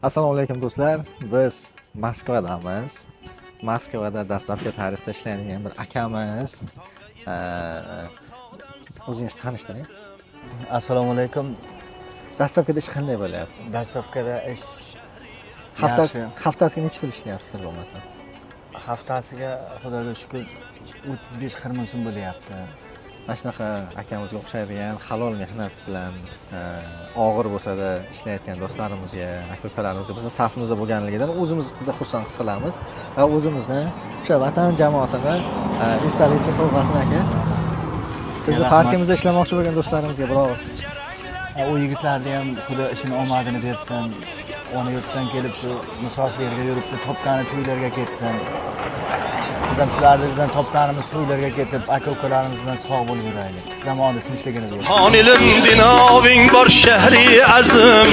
Assalomu alaykum do'stlar. Biz Moskvadamiz. Moskvada dastlabki tarixda ishlaydigan bir akamiz. O'zingizni tanishtiring. Assalomu alaykum. Dastlabkida ish qanday bo'lyapti? Dastlabkida ish yaxshi. Haftasiga necha pul ishlayapsiz bo'lmasa? Haftasiga Xudoga shukr 35-40 ming so'm bo'lyapti. Mana shunaqa akamizga o'xshaydigan halol mehnat bilan og'ir bo'lsa-da ishlayotgan do'stlarimizga, aka-ukalarimizga bizning safimizda bo'lganligidan o'zimizni xursand his qilamiz va o'zimizni o'sha vatan jamoasini esdalikcha sovg'asini aka. Bizni parkimizda ishlamoqchi bo'lgan do'stlarimizga biroz U yigitlarga ham Xudo ishini omadini bersin. Ona yurtdan kelib shu musofirga yuribdi, topgani to'ylarga ketsin. Biz ham shulardan topganimiz to'ylarga ketib, aka-ukalarimiz bilan sog' bo'lib yuraylik. Zamonni tinchligini bersin. Hanilim dinaving bor shahri azim